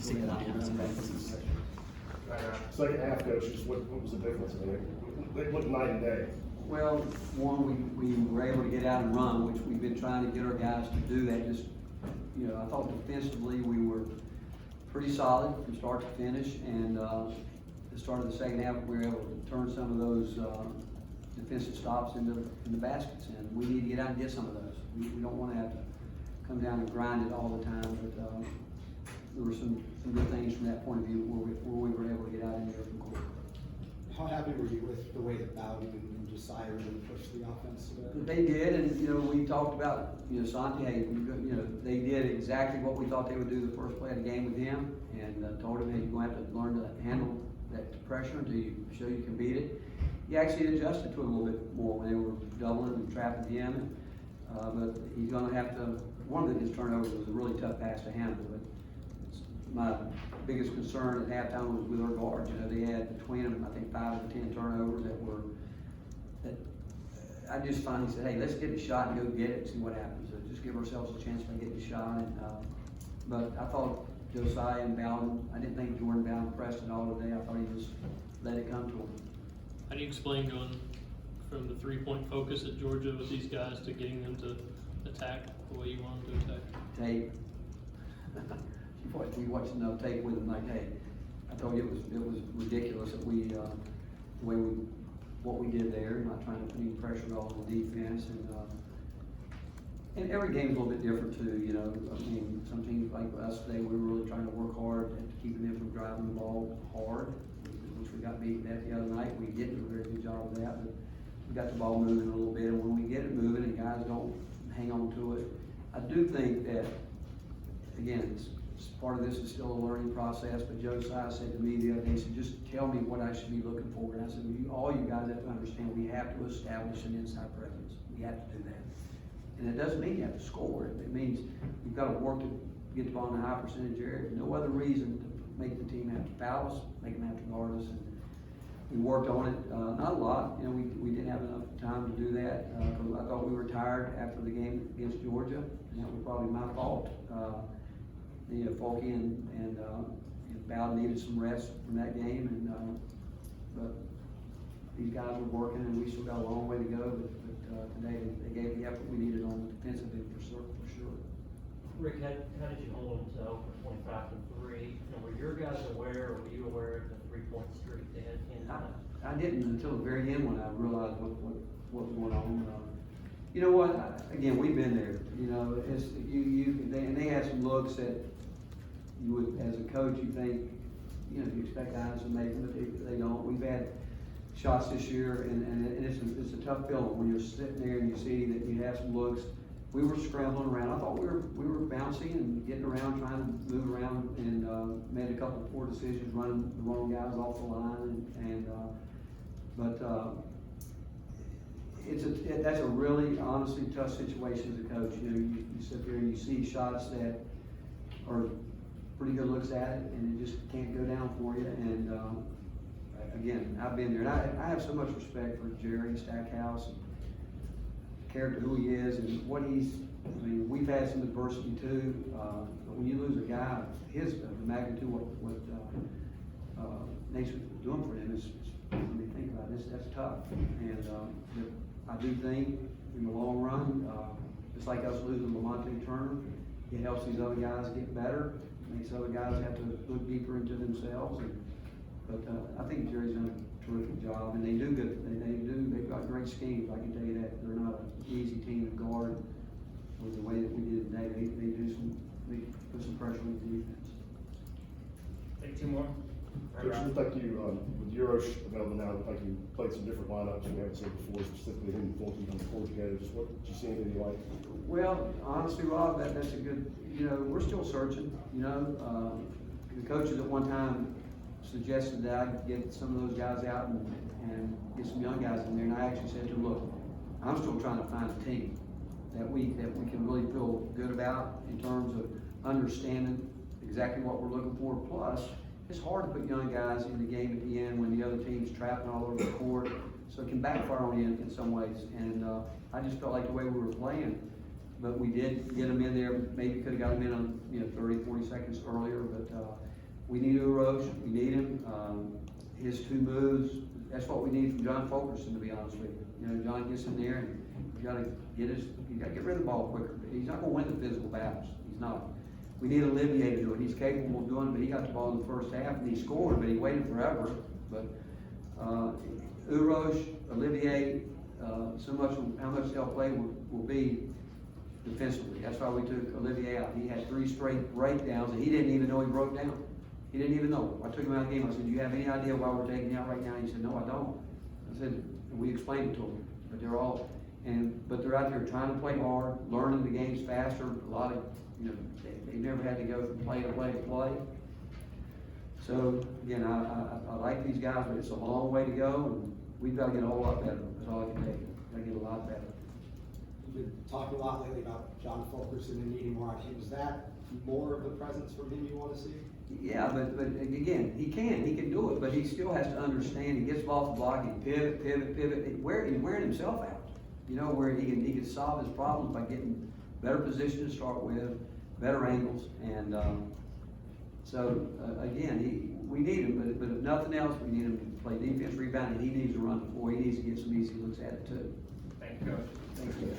Second half, coach, just what was the difference? I mean, it looked night and day. Well, one, we were able to get out and run, which we've been trying to get our guys to do that. Just, I thought defensively we were pretty solid from start to finish, and the start of the second half we were able to turn some of those defensive stops into baskets, and we need to get out and get some of those. We don't want to have to come down and grind it all the time, but there were some good things from that point of view where we were able to get out in the open court. How happy were you with the way that Bowden and Josiah really pushed the offense today? They did, and we talked about Santi. Hey, they did exactly what we thought they would do the first play of the game with him, and told him, hey, you're going to have to learn to handle that pressure until you show you can beat it. He actually adjusted to it a little bit more when they were doubling and trapping him, but he's going to have to. One of his turnovers was a really tough pass to handle, but my biggest concern at halftime was with our guards. They had between them, I think, 5 of the 10 turnovers that I just finally said, hey, let's get a shot and go get it and see what happens. Just give ourselves a chance to get the shot. But I thought Josiah and Bowden, I didn't think Jordan Bowden pressed it all today. I thought he just let it come to him. How do you explain going from the three-point focus at Georgia with these guys to getting them to attack the way you want them to attack? Tape. We watched enough tape with him. Like, hey, I told you it was ridiculous that what we did there. Not trying to put any pressure at all on the defense, and every game's a little bit different too. I mean, some teams like us today, we were really trying to work hard at keeping them from driving the ball hard, which we got beat at the other night. We didn't do a very good job of that, but we got the ball moving a little bit, and when we get it moving and guys don't hang on to it, I do think that, again, part of this is still a learning process, but Josiah said to me the other day, he said, just tell me what I should be looking for. And I said, all you guys have to understand, we have to establish an inside presence. We have to do that. And it doesn't mean you have to score. It means you've got to work to get the ball in a high percentage area. No other reason to make the team have to foul us, make them have to guard us. And we worked on it, not a lot. We didn't have enough time to do that. I thought we were tired after the game against Georgia, and that was probably my fault. Falky and Bowden needed some rest from that game, but these guys were working, and we still got a long way to go. But today they gave the effort we needed on the defensive end for sure. Rick, how did you hold them to over 25 and 3? And were your guys aware, or were you aware of the 3-point streak they had in? I didn't until the very end when I realized what was going on. You know what? Again, we've been there. They had some looks that you would, as a coach, you think, you expect guys to make them, but they don't. We've had shots this year, and it's a tough feeling when you're sitting there and you see that you have some looks. We were scrambling around. I thought we were bouncing and getting around, trying to move around, and made a couple of poor decisions, running the wrong guys off the line, that's a really, honestly, tough situation as a coach. You sit there and you see shots that are pretty good looks at it, and it just can't go down for you. And again, I've been there, and I have so much respect for Jerry Stackhouse, and the character, who he is, and what he's. I mean, we've had some adversity too, but when you lose a guy, the magnitude what Nate's doing for him is. When you think about it, that's tough, and I do think in the long run, just like us losing Lamonte Turner, it helps these other guys get better. It makes other guys have to look deeper into themselves. But I think Jerry's done a terrific job, and they do good. They've got great schemes. I can tell you that they're not an easy team to guard with the way that we did today. They put some pressure on the defense. Take 2 more. Coach, it looked like you, with Eurosh available now, it looked like you played some different lineups we haven't seen before, specifically him and Fulton on the court together. Just what did you see anything you like? Well, honestly, Rob, that's a good, we're still searching, The coaches at one time suggested that I get some of those guys out and get some young guys in there, and I actually said to them, look, I'm still trying to find a team that we can really feel good about in terms of understanding exactly what we're looking for. Plus, it's hard to put young guys in the game at the end when the other team's trapping all over the court, so it can backfire on you in some ways. And I just felt like the way we were playing, but we did get them in there. Maybe could have got them in on 30, 40 seconds earlier, but we need Urosh, we need him, his two moves, that's what we need from John Fulkerson, to be honest with you. You know, John gets in there and you gotta get rid of the ball quicker. He's not gonna win the physical battles, he's not. We need Olivier to do it, he's capable of doing it, but he got the ball in the first half and he scored, but he waited forever. But, Urosh, Olivier, so much, how much they'll play will be defensively. That's why we took Olivier out. He had 3 straight breakdowns and he didn't even know he broke down. He didn't even know. I took him out of the game. I said, do you have any idea why we're taking you out right now? He said, no, I don't. I said, and we explained it to him. But they're out there trying to play hard, learning the games faster. A lot of, you know, they never had to go from play to play to play. So again, I like these guys, but it's a long way to go, and we've got to get a whole lot better. That's all I can tell you. Got to get a lot better. You've been talking a lot lately about John Fulkerson and needing more out of him. Is that more of the presence from him you want to see? Yeah, but again, he can do it, but he still has to understand. He gets off the block, he pivot. He's wearing himself out. You know, where he can solve his problems by getting better position to start with, better angles, and again, we need him. But if nothing else, we need him to play defense, rebound, and he needs to run the floor. He needs to get some easy looks at it too. Thank you, Coach. Thank you.